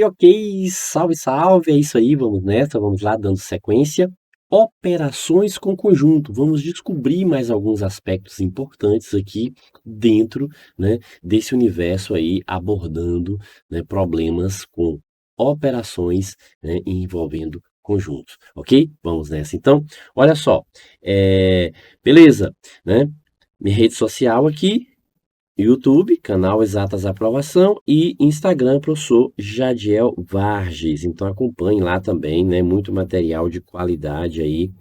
Ok. Salve, salve. É isso aí, vamos nessa, vamos lá, dando sequência. Operações com conjunto. Vamos descobrir mais alguns aspectos importantes aqui dentro, né, desse universo aí, abordando, né, problemas com operações, né, envolvendo conjuntos, ok? Vamos nessa. Então, olha só, beleza, né? Minha rede social aqui, YouTube, canal Exatas Aprovação e Instagram, professor Jadiel Varges. Então acompanhe lá também, né? Muito material de qualidade aí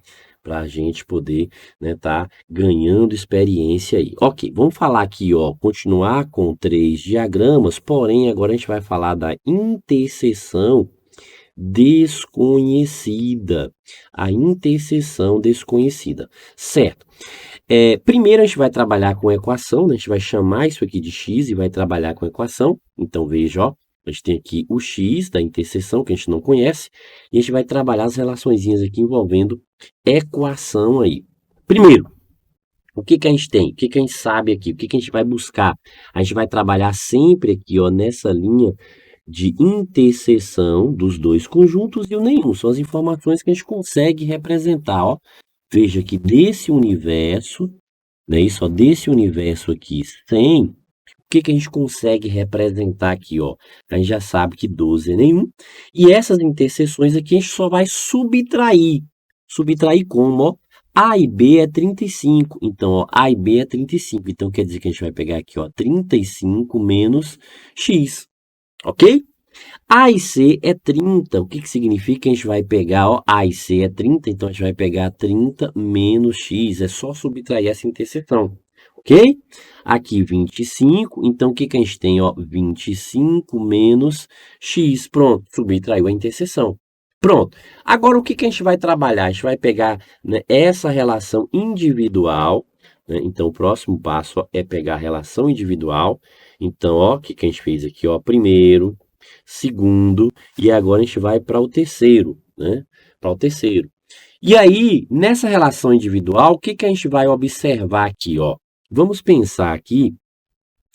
para a gente poder, né, tá ganhando experiência aí. Ok, vamos falar aqui, ó, continuar com 3 diagramas, porém agora a gente vai falar da interseção desconhecida. A interseção desconhecida, certo? Primeiro a gente vai trabalhar com equação, né? A gente vai chamar isso aqui de x e vai trabalhar com equação. Então veja, ó, a gente tem aqui o x da interseção, que a gente não conhece, e a gente vai trabalhar as relaçõezinhas aqui envolvendo equação aí. Primeiro, o que que a gente tem? O que que a gente sabe aqui? O que que a gente vai buscar? A gente vai trabalhar sempre aqui, ó, nessa linha de interseção dos dois conjuntos e o nenhum. São as informações que a gente consegue representar, ó. Veja que desse universo, né, isso, ó, desse universo aqui 100, o que que a gente consegue representar aqui, ó? A gente já sabe que 12 é nenhum. E essas interseções aqui a gente só vai subtrair. Subtrair como, ó? A e B é 35. Então, ó, A e B é 35. Então, quer dizer que a gente vai pegar aqui, ó, 35 menos X. Ok? A e C é 30. O que que significa? A gente vai pegar, ó, A e C é 30, então a gente vai pegar 30 menos X. É só subtrair essa interseção, ok? Aqui 25, então o que que a gente tem, ó? 25 menos X. Pronto, subtraiu a interseção. Pronto. Agora o que que a gente vai trabalhar? A gente vai pegar, né, essa relação individual, né? Então o próximo passo, ó, é pegar a relação individual. Então, ó, o que que a gente fez aqui, ó? Primeiro, segundo, e agora a gente vai para o terceiro, né? Para o terceiro. E aí, nessa relação individual, o que que a gente vai observar aqui, ó? Vamos pensar aqui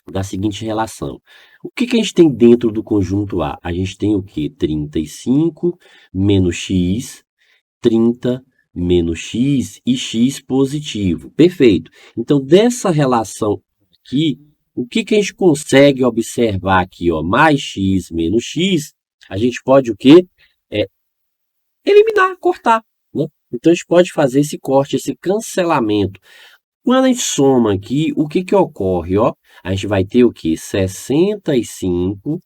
da seguinte relação. O que que a gente tem dentro do conjunto A? A gente tem o quê? 35 menos x, 30 menos x e x positivo. Perfeito. Então, dessa relação aqui, o que que a gente consegue observar aqui, ó? Mais x menos x, a gente pode o quê? Eliminar, cortar, né? Então, a gente pode fazer esse corte, esse cancelamento. Quando a gente soma aqui, o que que ocorre, ó? A gente vai ter o quê? 65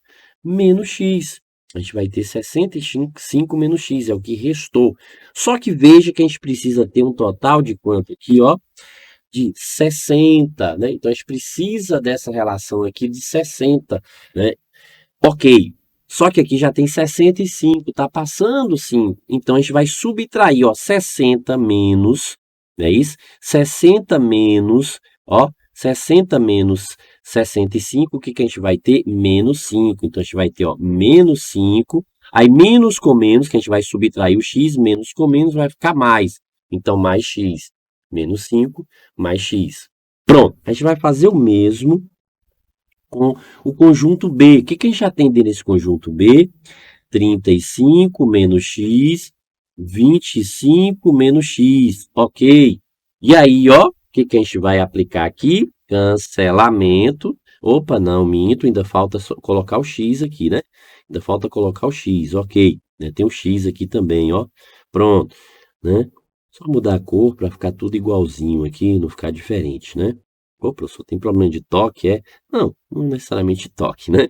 menos x. A gente vai ter 65 menos x, é o que restou. Só que veja que a gente precisa ter um total de quanto aqui, ó? De 60, né? Então, a gente precisa dessa relação aqui de 60, né? Ok. Só que aqui já tem 65, tá passando 5. Então, a gente vai subtrair, ó, 60 menos, não é isso? 60 menos, ó, 60 menos 65, o que que a gente vai ter? Menos 5. Então, a gente vai ter, ó, menos 5. Aí, menos com menos, que a gente vai subtrair o x, menos com menos vai ficar mais. Então, mais x. Menos 5, mais x. Pronto. A gente vai fazer o mesmo com o conjunto B. O que que a gente já tem dentro desse conjunto B? 35 menos x, 25 menos x, ok? E aí, ó, o que que a gente vai aplicar aqui? Cancelamento. Opa, não, minto, ainda falta colocar o x aqui, né? Ainda falta colocar o x, ok. Né? Tem o x aqui também, ó. Pronto, né? Só mudar a cor para ficar tudo igualzinho aqui, não ficar diferente, né? Ô, professor, tem problema de toque, é? Não, não necessariamente toque, né?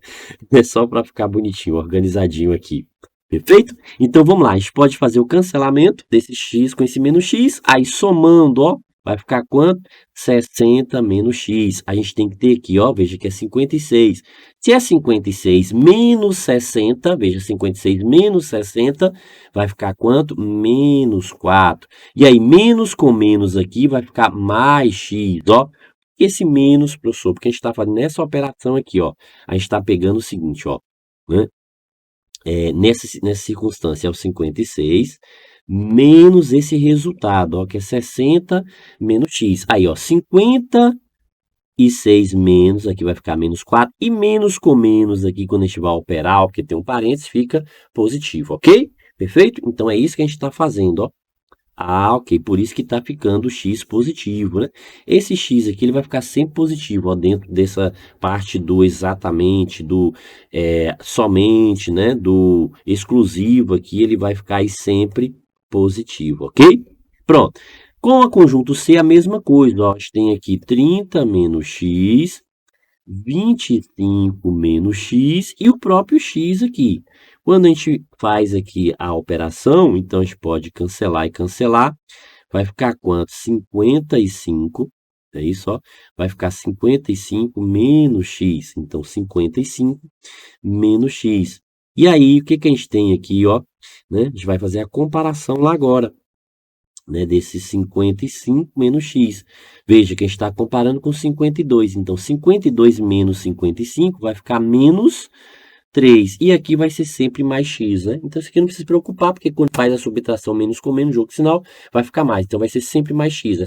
É só para ficar bonitinho, organizadinho aqui. Perfeito? Então vamos lá, a gente pode fazer o cancelamento desse x com esse menos x, aí somando, ó, vai ficar quanto? 60 menos x. A gente tem que ter aqui, ó, veja que é 56. Se é 56 menos 60, veja, 56 menos 60, vai ficar quanto? Menos 4. E aí, menos com menos aqui vai ficar mais x, ó. Esse menos, professor, porque a gente está fazendo nessa operação aqui, ó. A gente está pegando o seguinte, ó, né? Nessa circunstância é o 56 menos esse resultado, ó, que é 60 menos x. Aí, ó, 50 e 6 menos, aqui vai ficar menos 4, e menos com menos aqui, quando a gente vai operar, porque tem um parênteses, fica positivo, ok? Perfeito? Então, é isso que a gente está fazendo, ó. Ah, ok, por isso que está ficando o x positivo, né? Esse x aqui, ele vai ficar sempre positivo, ó, dentro dessa parte do exatamente, do somente, né? Do exclusivo aqui, ele vai ficar aí sempre positivo, ok? Pronto. Com a conjunto C, a mesma coisa, ó. A gente tem aqui 30 menos x, 25 menos x e o próprio x aqui. Quando a gente faz aqui a operação, então a gente pode cancelar e cancelar. Vai ficar quanto? 55, é isso, ó. Vai ficar 55 menos x. Então, 55 menos x. E aí, o que que a gente tem aqui, ó? Né? A gente vai fazer a comparação lá agora, né, desses 55 menos x. Veja que a gente está comparando com 52. Então, 52 menos 55 vai ficar menos 3. E aqui vai ser sempre mais x, né? Então, isso aqui não precisa se preocupar, porque quando faz a subtração menos com menos, jogo de sinal, vai ficar mais. Então, vai ser sempre mais x.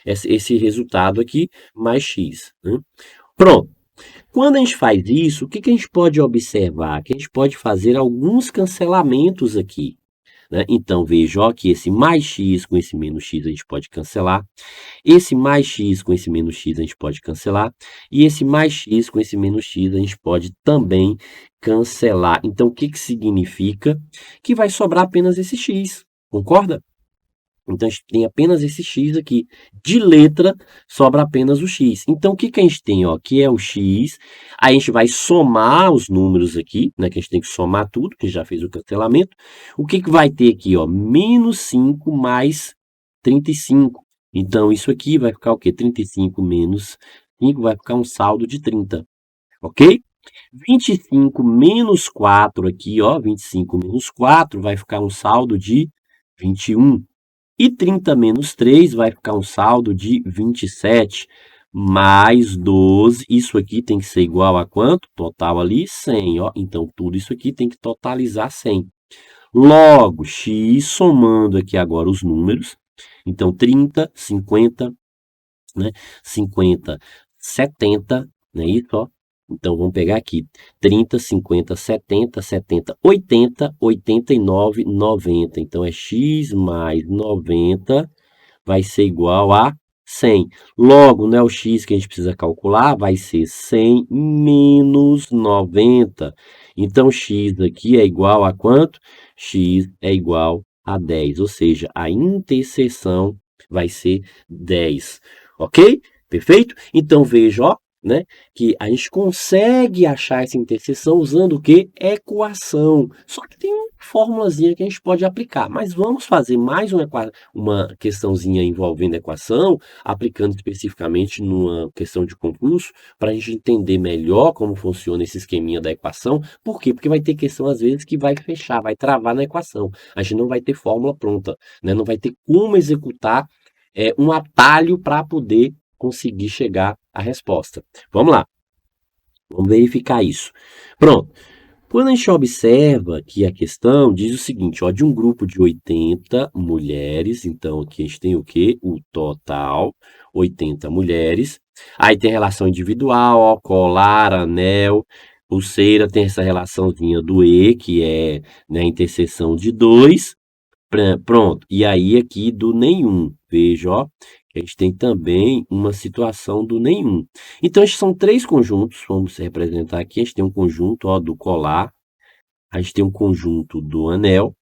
Esse resultado aqui, mais x. Né? Pronto. Quando a gente faz isso, o que que a gente pode observar? Que a gente pode fazer alguns cancelamentos aqui. Né? Então, veja ó, que esse mais x com esse menos x a gente pode cancelar. Esse mais x com esse menos x a gente pode cancelar. E esse mais x com esse menos x a gente pode também cancelar. Então, o que que significa? Que vai sobrar apenas esse x. Concorda? Então, a gente tem apenas esse x aqui. De letra, sobra apenas o x. Então, o que que a gente tem? Ó, que é o x. Aí, a gente vai somar os números aqui, né? Que a gente tem que somar tudo, que já fez o cancelamento. O que que vai ter aqui? Ó, menos 5 mais 35. Então, isso aqui vai ficar o quê? 35 menos 5 vai ficar um saldo de 30. Ok? 25 menos 4 aqui, ó. 25 menos 4 vai ficar um saldo de 21. E 30 menos 3 vai ficar um saldo de 27, mais 12. Isso aqui tem que ser igual a quanto? Total ali, 100, ó. Então, tudo isso aqui tem que totalizar 100. Logo, x, somando aqui agora os números. Então, 30, 50, né? 50, 70, né? Isso, ó. Então, vamos pegar aqui 30, 50, 70, 70, 80, 89, 90. Então, é x mais 90 vai ser igual a 100. Logo, não é o x que a gente precisa calcular, vai ser 100 menos 90. Então, x aqui é igual a quanto? X é igual a 10, ou seja, a interseção vai ser 10. Ok? Perfeito? Então, veja, ó, né, que a gente consegue achar essa interseção usando o quê? Equação. Só que tem uma formulazinha que a gente pode aplicar. Mas vamos fazer mais uma questãozinha envolvendo equação, aplicando especificamente numa questão de concurso, para a gente entender melhor como funciona esse esqueminha da equação. Por quê? Porque vai ter questão, às vezes, que vai fechar, vai travar na equação. A gente não vai ter fórmula pronta, né? Não vai ter como executar um atalho para poder conseguir chegar à resposta. Vamos lá. Vamos verificar isso. Pronto. Quando a gente observa que a questão diz o seguinte, ó, de um grupo de 80 mulheres, então aqui a gente tem o quê? O total, 80 mulheres. Aí tem relação individual, ó, colar, anel, pulseira, tem essa relaçãozinha do E, que é, né, a interseção de 2. Pronto. E aí aqui do nenhum. Veja, ó, que a gente tem também uma situação do nenhum. Então, esses são três conjuntos, vamos representar aqui. A gente tem um conjunto, ó, do colar, a gente tem um conjunto do anel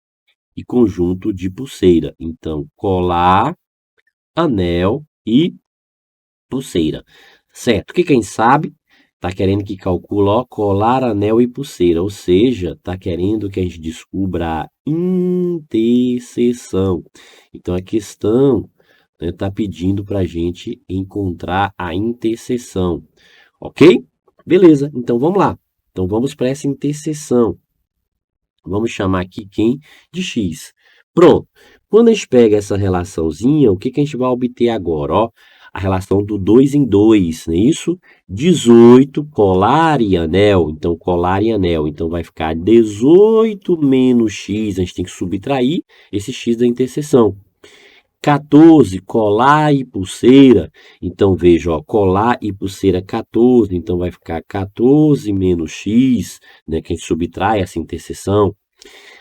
e conjunto de pulseira. Então, colar, anel e pulseira. Certo? O que que a gente sabe? Está querendo que calcule, ó, colar, anel e pulseira, ou seja, está querendo que a gente descubra a interseção. Então, a questão está pedindo para a gente encontrar a interseção, ok? Beleza, então vamos lá. Então, vamos para essa interseção. Vamos chamar aqui quem? De x. Pronto. Quando a gente pega essa relaçãozinha, o que que a gente vai obter agora? Ó, a relação do 2 em 2, não é isso? 18, colar e anel. Então, colar e anel. Então, vai ficar 18 menos x. A gente tem que subtrair esse x da interseção. 14, colar e pulseira. Então, veja, ó, colar e pulseira 14. Então, vai ficar 14 menos x, né, que a gente subtrai essa interseção.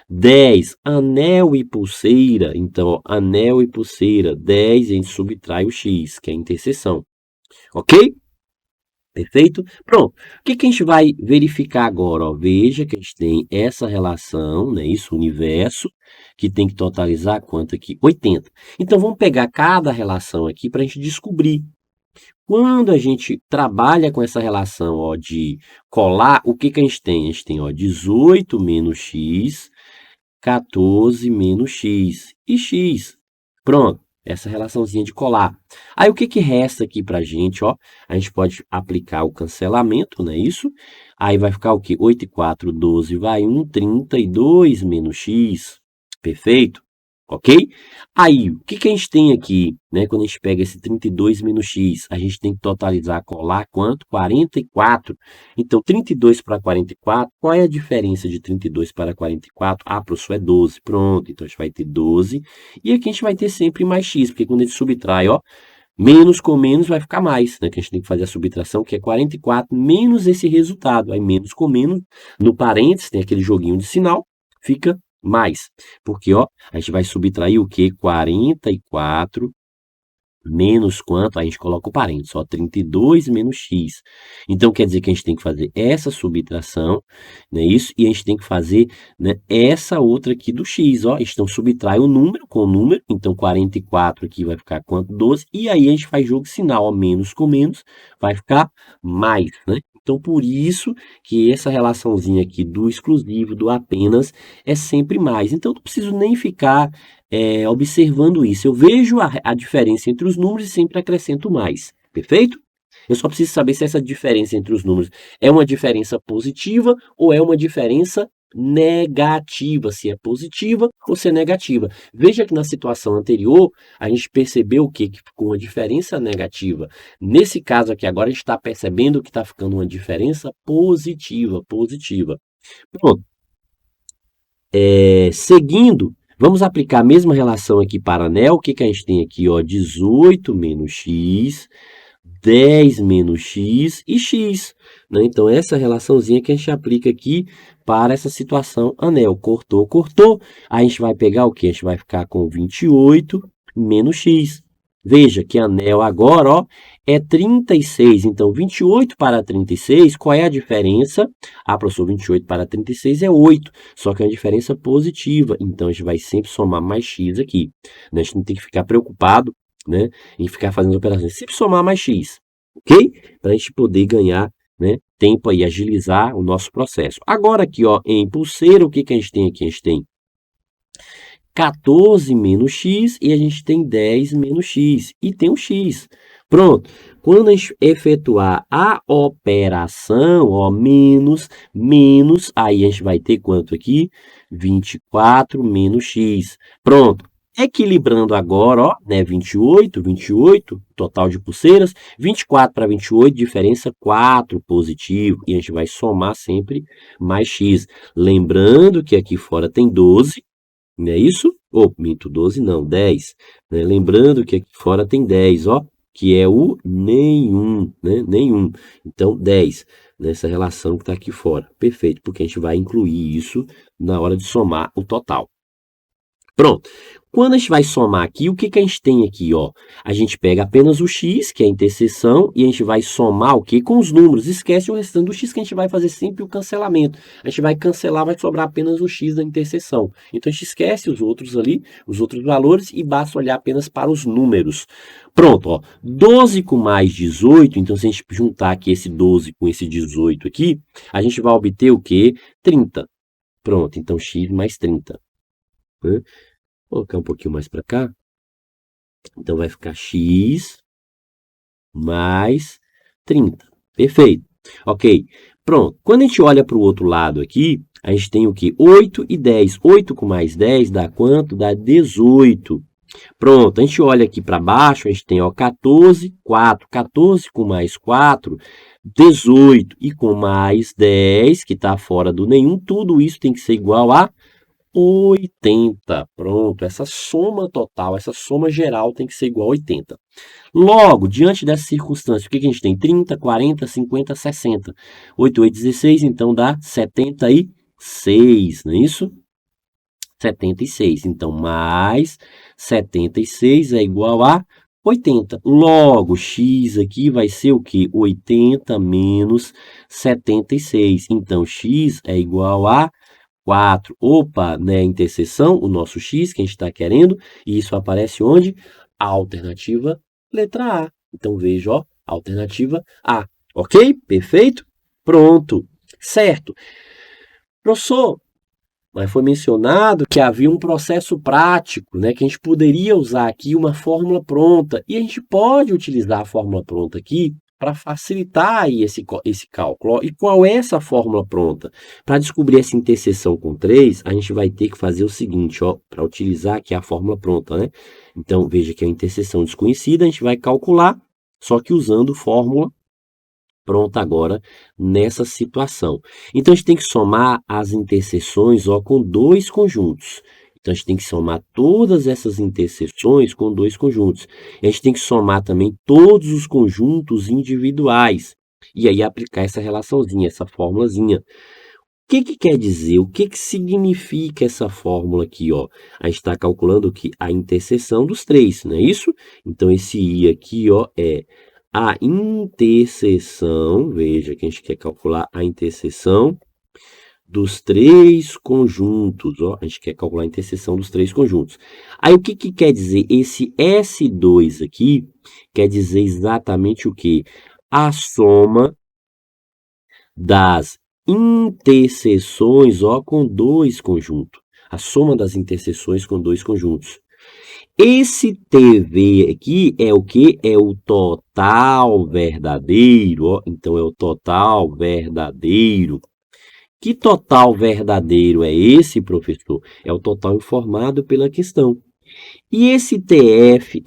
10, anel e pulseira. Então, ó, anel e pulseira. 10, a gente subtrai o x, que é a interseção. Ok? Perfeito? Pronto. O que a gente vai verificar agora? Ó? Veja que a gente tem essa relação, né? Isso, universo, que tem que totalizar quanto aqui? 80. Então, vamos pegar cada relação aqui para a gente descobrir. Quando a gente trabalha com essa relação ó, de colar, o que a gente tem? A gente tem ó, 18 menos x, 14 menos x e x. Pronto, essa relaçãozinha de colar. Aí o que resta aqui para a gente? Ó? A gente pode aplicar o cancelamento, não é isso? Aí vai ficar o quê? 8 e 4, 12, vai 1, 32 menos x. Perfeito? Ok? Aí, o que a gente tem aqui, né? Quando a gente pega esse 32 menos x, a gente tem que totalizar, colar quanto? 44. Então, 32 para 44, qual é a diferença de 32 para 44? Ah, professor, é 12. Pronto, então a gente vai ter 12. E aqui a gente vai ter sempre mais x, porque quando a gente subtrai, ó, menos com menos vai ficar mais, né? Que a gente tem que fazer a subtração, que é 44 menos esse resultado. Aí, menos com menos, no parênteses, tem aquele joguinho de sinal, fica mais. Porque, ó, a gente vai subtrair o quê? 44 menos quanto? Aí a gente coloca o parênteses, ó, 32 menos x. Então, quer dizer que a gente tem que fazer essa subtração, né, isso, e a gente tem que fazer, né, essa outra aqui do x, ó. Então, subtrai o número com o número, então 44 aqui vai ficar quanto? 12, e aí a gente faz jogo de sinal, ó, menos com menos, vai ficar mais, né? Então, por isso que essa relaçãozinha aqui do exclusivo, do apenas, é sempre mais. Então, não preciso nem ficar observando isso. Eu vejo a diferença entre os números e sempre acrescento mais. Perfeito? Eu só preciso saber se essa diferença entre os números é uma diferença positiva ou é uma diferença negativa, se é positiva ou se é negativa. Veja que na situação anterior, a gente percebeu o quê? Que ficou uma diferença negativa. Nesse caso aqui agora, a gente está percebendo que está ficando uma diferença positiva, positiva. Pronto. Seguindo, vamos aplicar a mesma relação aqui para anel. O que a gente tem aqui? Ó, 18 menos x, 10 menos x e x. Né? Então, essa relaçãozinha que a gente aplica aqui para essa situação anel. Cortou, cortou. Aí a gente vai pegar o quê? A gente vai ficar com 28 menos x. Veja que anel agora ó, é 36. Então, 28 para 36, qual é a diferença? Ah, professor, 28 para 36 é 8. Só que é uma diferença positiva. Então, a gente vai sempre somar mais x aqui. Né? A gente não tem que ficar preocupado, né, em ficar fazendo operações. Sempre somar mais x, ok? Para a gente poder ganhar, né, tempo aí, agilizar o nosso processo. Agora aqui, ó, em pulseira, o que a gente tem aqui? A gente tem 14 menos x e a gente tem 10 menos x. E tem o x. Pronto. Quando a gente efetuar a operação, ó, menos, aí a gente vai ter quanto aqui? 24 menos x. Pronto. Equilibrando agora, ó, né, 28, total de pulseiras, 24 para 28, diferença 4 positivo, e a gente vai somar sempre mais x. Lembrando que aqui fora tem 12, não é isso? Ou, minto, 12 não, 10. Né? Lembrando que aqui fora tem 10, ó, que é o nenhum, né? Nenhum. Então, 10, nessa relação que está aqui fora. Perfeito, porque a gente vai incluir isso na hora de somar o total. Pronto. Quando a gente vai somar aqui, o que a gente tem aqui? Ó? A gente pega apenas o x, que é a interseção, e a gente vai somar o quê? Com os números. Esquece o restante do x, que a gente vai fazer sempre o cancelamento. A gente vai cancelar, vai sobrar apenas o x da interseção. Então, a gente esquece os outros ali, os outros valores, e basta olhar apenas para os números. Pronto, ó. 12 com mais 18, então se a gente juntar aqui esse 12 com esse 18 aqui, a gente vai obter o quê? 30. Pronto, então x mais 30. Né? Vou colocar um pouquinho mais para cá. Então, vai ficar x mais 30. Perfeito. Ok. Pronto. Quando a gente olha para o outro lado aqui, a gente tem o quê? 8 e 10. 8 com mais 10 dá quanto? Dá 18. Pronto. A gente olha aqui para baixo, a gente tem ó, 14, 4. 14 com mais 4, 18. E com mais 10, que está fora do nenhum, tudo isso tem que ser igual a 80. Pronto, essa soma total, essa soma geral tem que ser igual a 80. Logo, diante dessa circunstância, o que a gente tem? 30, 40, 50, 60. 8, 8, 16, então dá 76, não é isso? 76. Então, mais 76 é igual a 80. Logo, x aqui vai ser o quê? 80 menos 76. Então, x é igual a 4. Opa, né? Interseção, o nosso x que a gente está querendo. E isso aparece onde? A alternativa letra A. Então, veja, ó, alternativa A. Ok? Perfeito? Pronto. Certo. Professor, mas foi mencionado que havia um processo prático, né, que a gente poderia usar aqui uma fórmula pronta. E a gente pode utilizar a fórmula pronta aqui para facilitar aí esse cálculo. E qual é essa fórmula pronta? Para descobrir essa interseção com 3, a gente vai ter que fazer o seguinte, para utilizar aqui a fórmula pronta, né? Então, veja que a interseção desconhecida, a gente vai calcular, só que usando fórmula pronta agora nessa situação. Então, a gente tem que somar as interseções com dois conjuntos. Então, a gente tem que somar todas essas interseções com dois conjuntos. E a gente tem que somar também todos os conjuntos individuais. E aí aplicar essa relaçãozinha, essa formulazinha. O que quer dizer? O que significa essa fórmula aqui? A gente está calculando aqui a interseção dos três, não é isso? Então, esse I aqui é a interseção, veja que a gente quer calcular a interseção dos três conjuntos, a gente quer calcular a interseção dos três conjuntos. Aí, o que quer dizer? Esse S2 aqui quer dizer exatamente o quê? A soma das interseções, com dois conjuntos. A soma das interseções com dois conjuntos. Esse TV aqui é o que? É o total verdadeiro, então é o total verdadeiro. Que total verdadeiro é esse, professor? É o total informado pela questão. E esse TF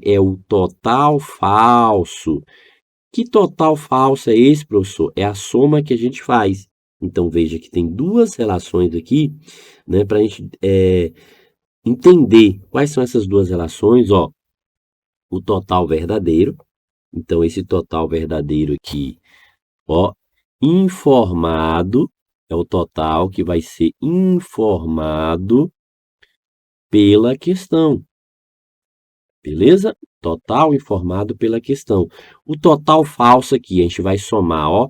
é o total falso. Que total falso é esse, professor? É a soma que a gente faz. Então, veja que tem duas relações aqui, né, para a gente entender quais são essas duas relações, o total verdadeiro. Então, esse total verdadeiro aqui, informado, é o total que vai ser informado pela questão. Beleza? Total informado pela questão. O total falso aqui, a gente vai somar,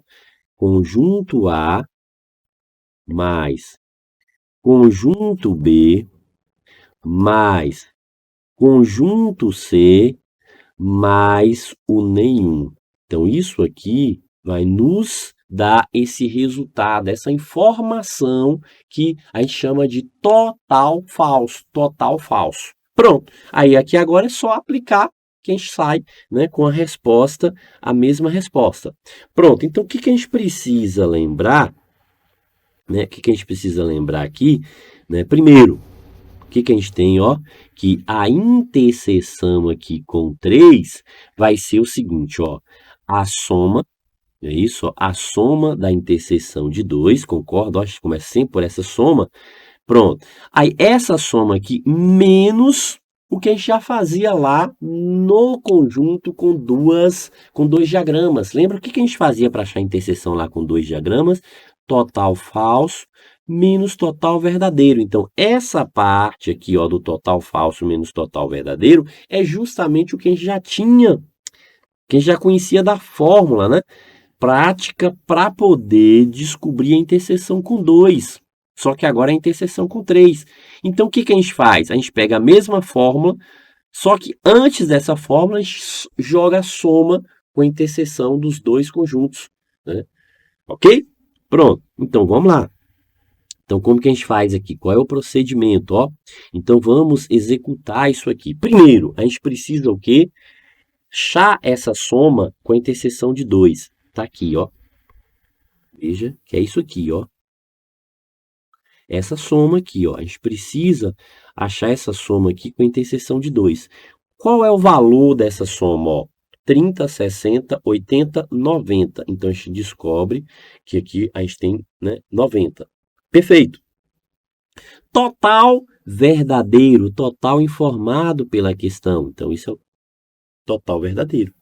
conjunto A mais conjunto B mais conjunto C mais o nenhum. Então, isso aqui vai nos dar esse resultado, essa informação que a gente chama de total falso. Total falso. Pronto. Aí, aqui agora é só aplicar que a gente sai, né, com a resposta, a mesma resposta. Pronto. Então, o que a gente precisa lembrar? Né? O que a gente precisa lembrar aqui? Né? Primeiro, o que a gente tem, que a interseção aqui com 3 vai ser o seguinte, a soma, é isso? A soma da interseção de 2, concorda? A gente começa sempre por essa soma. Pronto. Aí, essa soma aqui, menos o que a gente já fazia lá no conjunto com dois diagramas. Lembra o que a gente fazia para achar a interseção lá com dois diagramas? Total falso menos total verdadeiro. Então, essa parte aqui, do total falso menos total verdadeiro, é justamente o que a gente já tinha, que a gente já conhecia da fórmula, né? Prática para poder descobrir a interseção com 2. Só que agora é a interseção com 3. Então, o que a gente faz? A gente pega a mesma fórmula, só que antes dessa fórmula, a gente joga a soma com a interseção dos dois conjuntos. Né? Ok? Pronto. Então, vamos lá. Então, como que a gente faz aqui? Qual é o procedimento? Então, vamos executar isso aqui. Primeiro, a gente precisa o quê? Achar essa soma com a interseção de 2. Está aqui, Veja que é isso aqui, Essa soma aqui, A gente precisa achar essa soma aqui com a interseção de 2. Qual é o valor dessa soma, 30, 60, 80, 90. Então, a gente descobre que aqui a gente tem, 90. Perfeito. Total verdadeiro, total informado pela questão. Então, isso é o total verdadeiro.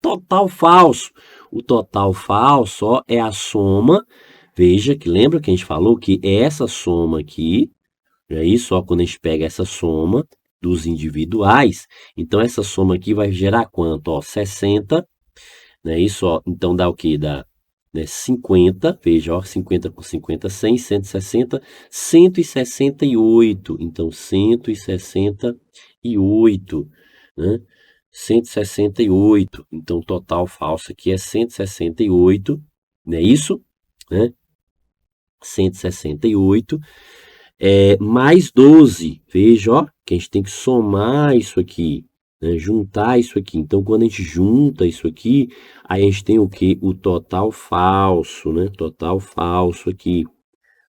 Total falso. O total falso, ó, é a soma. Veja que lembra que a gente falou que é essa soma aqui, não é isso? Ó, quando a gente pega essa soma dos individuais, então essa soma aqui vai gerar quanto? Ó, 60, não é isso? Ó, então dá o quê? Dá, né, 50, veja, ó, 50 com 50, 100, 160, 168. Então, 168, né? 168. Então, o total falso aqui é 168, não é isso? Né? 168 mais 12. Veja, ó, que a gente tem que somar isso aqui, né? Juntar isso aqui. Então, quando a gente junta isso aqui, aí a gente tem o quê? O total falso, né? Total falso aqui.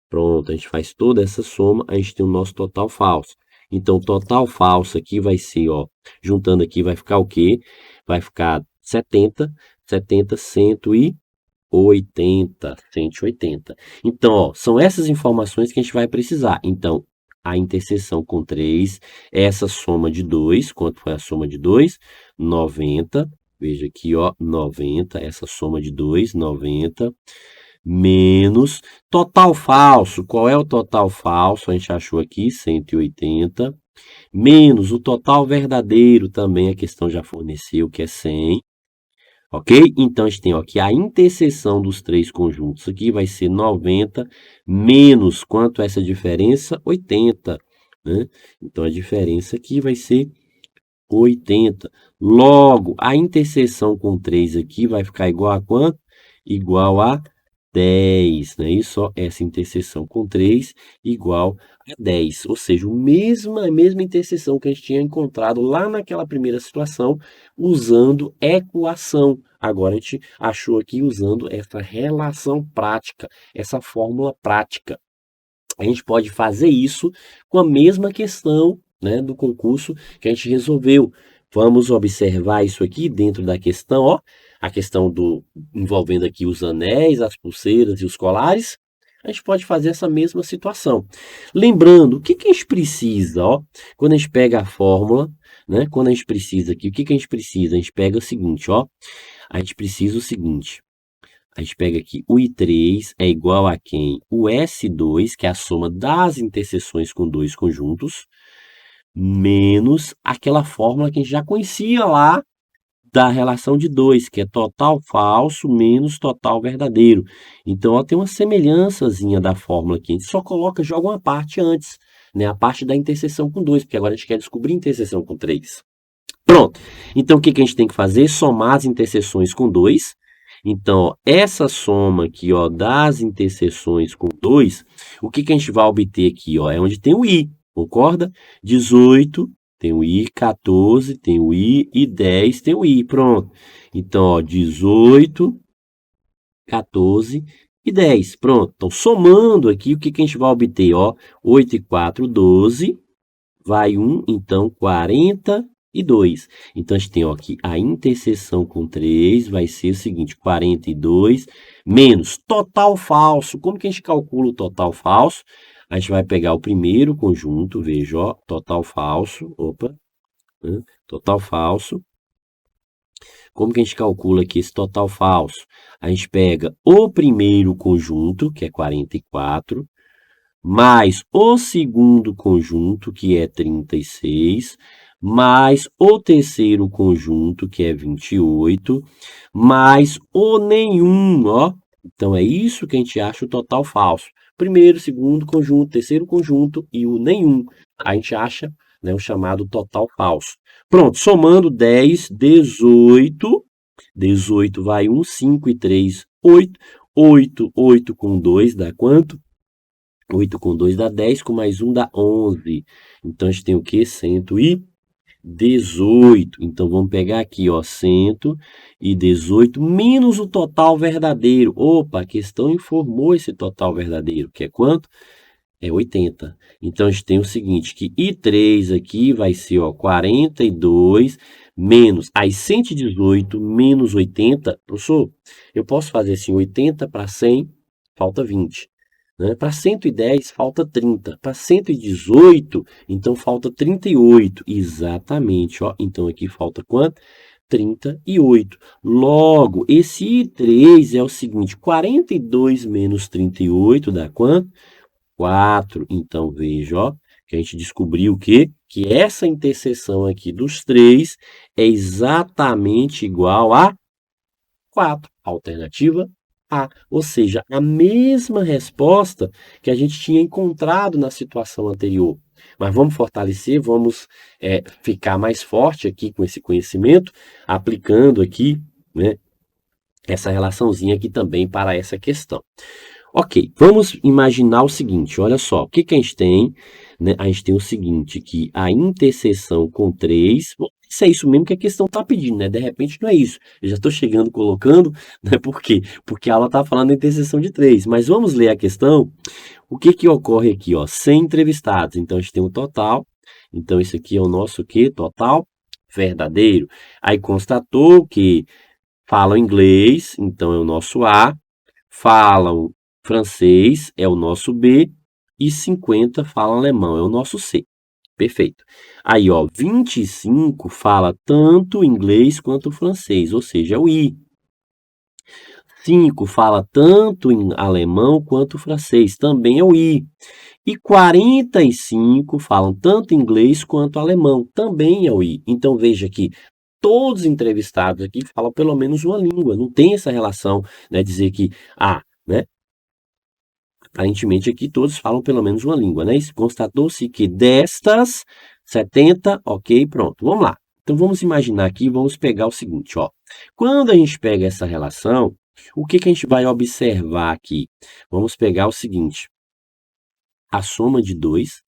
Pronto, a gente faz toda essa soma, a gente tem o nosso total falso. Então, o total falso aqui vai ser, ó, juntando aqui vai ficar o quê? Vai ficar 70, 70, 180, 180. Então, ó, são essas informações que a gente vai precisar. Então, a interseção com 3, essa soma de 2, quanto foi a soma de 2? 90. Veja aqui, ó, 90, essa soma de 2, 90, menos total falso. Qual é o total falso? A gente achou aqui 180, menos o total verdadeiro, também a questão já forneceu, que é 100. Ok? Então, a gente tem ó, que a interseção dos três conjuntos aqui vai ser 90 menos quanto é essa diferença? 80. Né? Então, a diferença aqui vai ser 80. Logo, a interseção com 3 aqui vai ficar igual a quanto? Igual a 10, né? Isso, ó, essa interseção com 3 igual a 10. Ou seja, a mesma interseção que a gente tinha encontrado lá naquela primeira situação, usando equação. Agora, a gente achou aqui usando essa relação prática, essa fórmula prática. A gente pode fazer isso com a mesma questão, né, do concurso que a gente resolveu. Vamos observar isso aqui dentro da questão, ó, a questão do envolvendo aqui os anéis, as pulseiras e os colares. A gente pode fazer essa mesma situação. Lembrando, o que que a gente precisa, ó, quando a gente pega a fórmula, né, quando a gente precisa aqui, o que que a gente precisa? A gente pega o seguinte, ó, a gente precisa o seguinte, a gente pega aqui o I3 é igual a quem? O S2, que é a soma das interseções com dois conjuntos, menos aquela fórmula que a gente já conhecia lá da relação de 2, que é total falso menos total verdadeiro. Então, ó, tem uma semelhançazinha da fórmula aqui. A gente só coloca, joga uma parte antes, né? A parte da interseção com 2, porque agora a gente quer descobrir a interseção com 3. Pronto. Então, o que que a gente tem que fazer? Somar as interseções com 2. Então, ó, essa soma aqui, ó, das interseções com 2, o que que a gente vai obter aqui, ó? É onde tem o i, concorda? 18 tem o i, 14 tem o i e 10 tem o i. Pronto. Então, ó, 18, 14 e 10. Pronto. Então, somando aqui, o que que a gente vai obter, ó? 8 e 4, 12. Vai 1, então 42. Então, a gente tem ó, aqui a interseção com 3 vai ser o seguinte, 42 menos total falso. Como que a gente calcula o total falso? A gente vai pegar o primeiro conjunto, veja, ó, total falso, opa, né, total falso. Como que a gente calcula aqui esse total falso? A gente pega o primeiro conjunto, que é 44, mais o segundo conjunto, que é 36, mais o terceiro conjunto, que é 28, mais o nenhum, ó. Então, é isso que a gente acha o total falso. Primeiro, segundo conjunto, terceiro conjunto e o nenhum. A gente acha, né, o chamado total falso. Pronto, somando 10, 18. 18 vai 1, 5 e 3, 8. 8, 8 com 2 dá quanto? 8 com 2 dá 10, com mais 1 dá 11. Então, a gente tem o quê? 118. Então, vamos pegar aqui, ó, 118 menos o total verdadeiro. Opa, a questão informou esse total verdadeiro, que é quanto? É 80. Então, a gente tem o seguinte, que I3 aqui vai ser, ó, 42 menos, aí 118 menos 80. Professor, eu posso fazer assim, 80 para 100, falta 20. né? Para 110 falta 30. Para 118, então falta 38. Exatamente, ó. Então aqui falta quanto? 38. Logo, esse I3 é o seguinte, 42 menos 38 dá quanto? 4. Então, veja, ó, que a gente descobriu o quê? Que essa interseção aqui dos três é exatamente igual a 4. Alternativa A. Ou seja, a mesma resposta que a gente tinha encontrado na situação anterior. Mas vamos fortalecer, vamos ficar mais forte aqui com esse conhecimento, aplicando aqui, né, essa relaçãozinha aqui também para essa questão. Ok, vamos imaginar o seguinte, olha só, o que a gente tem, né? A gente tem o seguinte, que a interseção com 3, bom, se é isso mesmo que a questão está pedindo, né? De repente não é isso, eu já estou chegando colocando, né? Por quê? Porque a aula está falando da interseção de 3, mas vamos ler a questão, o que ocorre aqui, ó? 100 entrevistados, então a gente tem um total, então isso aqui é o nosso quê? Total verdadeiro. Aí constatou que falam inglês, então é o nosso A, falam francês, é o nosso B, e 50 falam alemão, é o nosso C. Perfeito. Aí, ó, 25 fala tanto inglês quanto francês, ou seja, é o I. 5 fala tanto em alemão quanto francês, também é o I. E 45 falam tanto inglês quanto alemão, também é o I. Então, veja que todos os entrevistados aqui falam pelo menos uma língua, não tem essa relação, né, dizer que, né, aparentemente aqui todos falam pelo menos uma língua, né? Constatou-se que destas 70, ok, pronto, vamos lá. Então vamos imaginar aqui, vamos pegar o seguinte, ó. Quando a gente pega essa relação, o que a gente vai observar aqui? Vamos pegar o seguinte, a soma de 2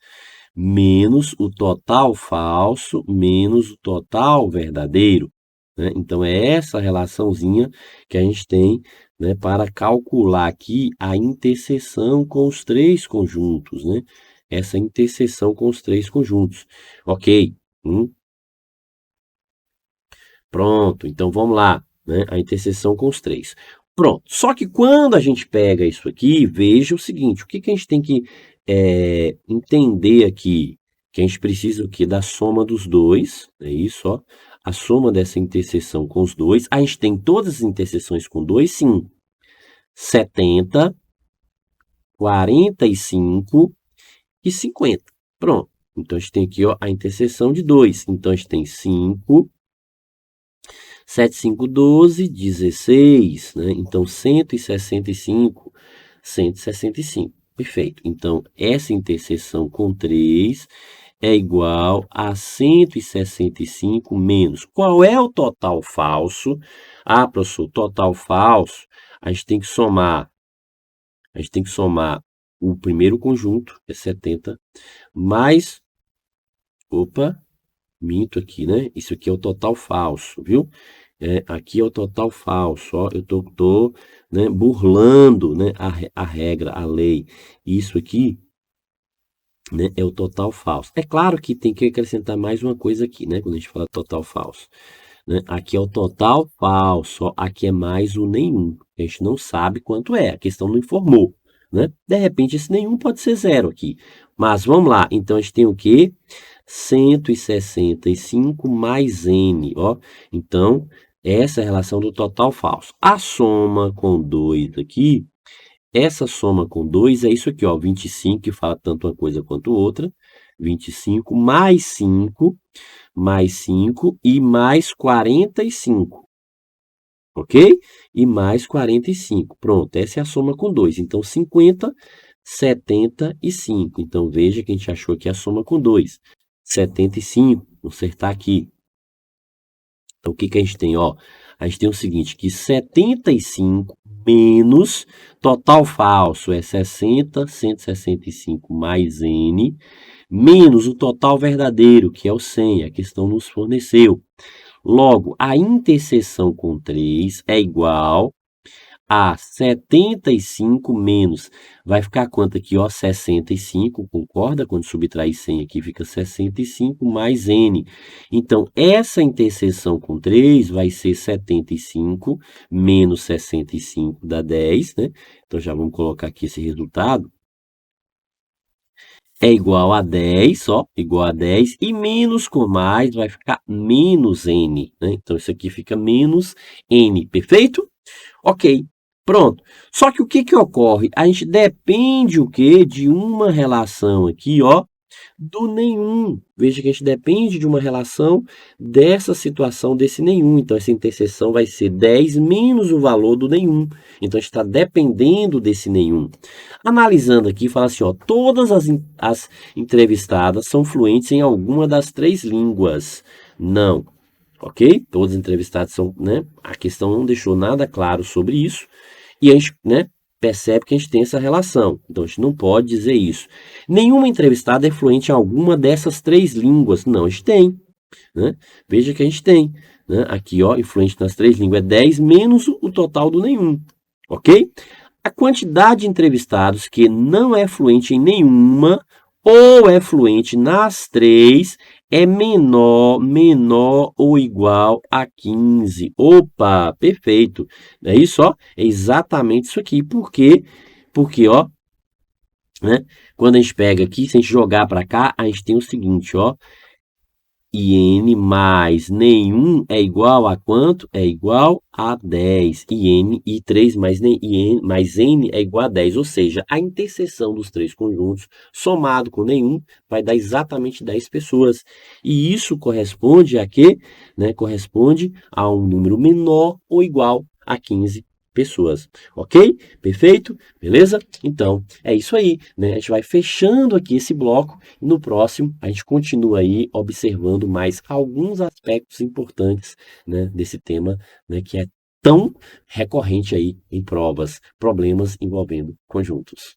menos o total falso menos o total verdadeiro, né? Então, é essa relaçãozinha que a gente tem, né, para calcular aqui a interseção com os três conjuntos, né? Essa interseção com os três conjuntos. Ok? Pronto, então vamos lá, né? A interseção com os três. Pronto, só que quando a gente pega isso aqui, veja o seguinte, o que a gente tem que entender aqui? Que a gente precisa o quê? Da soma dos dois, é isso, ó. A soma dessa interseção com os dois. A gente tem todas as interseções com dois, sim. 70, 45 e 50. Pronto. Então, a gente tem aqui, ó, a interseção de 2. Então, a gente tem 5, 7, 5, 12, 16, né? Então, 165, 165. Perfeito. Então, essa interseção com 3 é igual a 165 menos. Qual é o total falso? Professor, total falso, a gente tem que somar. A gente tem que somar o primeiro conjunto, que é 70, mais... Opa, minto aqui, né? Isso aqui é o total falso, viu? Aqui é o total falso, ó. Eu tô né, burlando, né, a regra, a lei. Isso aqui, né, é o total falso. É claro que tem que acrescentar mais uma coisa aqui, né? Quando a gente fala total falso. Né? Aqui é o total falso, ó. Aqui é mais o nenhum. A gente não sabe quanto é, a questão não informou. Né? De repente, esse nenhum pode ser zero aqui. Mas vamos lá, então a gente tem o quê? 165 mais n, ó. Então, essa é a relação do total falso. A soma com 2 aqui, essa soma com 2 é isso aqui, ó, 25, que fala tanto uma coisa quanto outra. 25 mais 5 e mais 45. Ok? E mais 45. Pronto, essa é a soma com 2. Então, 50, 75. Então, veja que a gente achou aqui a soma com 2. 75, vou acertar aqui. Então, o que a gente tem? Ó, a gente tem o seguinte, que 75 menos total falso é 60, 165 mais n, menos o total verdadeiro, que é o 100, a questão nos forneceu. Logo, a interseção com 3 é igual a 75 menos, vai ficar quanto aqui, ó? 65, concorda? Quando subtrair 100 aqui, fica 65 mais n. Então, essa interseção com 3 vai ser 75 menos 65 dá 10, né? Então, já vamos colocar aqui esse resultado. é igual a 10, ó, igual a 10, e menos com mais vai ficar menos n, né? Então, isso aqui fica menos n, perfeito? Ok, pronto. Só que o que que ocorre? A gente depende o quê? De uma relação aqui, ó, do nenhum. Veja que a gente depende de uma relação dessa situação, desse nenhum. Então, essa interseção vai ser 10 menos o valor do nenhum. Então, a gente está dependendo desse nenhum. Analisando aqui, fala assim, ó, todas as entrevistadas são fluentes em alguma das 3 línguas. Não, ok? Todos os entrevistados são, né? A questão não deixou nada claro sobre isso. E a gente, né, percebe que a gente tem essa relação. Então, a gente não pode dizer isso. Nenhuma entrevistada é fluente em alguma dessas 3 línguas. Não, a gente tem, né? Veja que a gente tem, né? Aqui, ó, influente nas 3 línguas é 10 menos o total do nenhum, ok? A quantidade de entrevistados que não é fluente em nenhuma ou é fluente nas 3 é menor ou igual a 15. Opa, perfeito. É isso, ó. É exatamente isso aqui. Por quê? Porque, ó, né? Quando a gente pega aqui, se a gente jogar para cá, a gente tem o seguinte, ó. IN mais nenhum é igual a quanto? É igual a 10. IN e 3 mais, IN, mais N é igual a 10. Ou seja, a interseção dos três conjuntos, somado com nenhum, vai dar exatamente 10 pessoas. E isso corresponde a quê? Né? Corresponde a um número menor ou igual a 15 pessoas. Ok? Perfeito? Beleza? Então, é isso aí. Né? A gente vai fechando aqui esse bloco. No próximo, a gente continua aí observando mais alguns aspectos importantes, né, desse tema, né, que é tão recorrente aí em provas, problemas envolvendo conjuntos.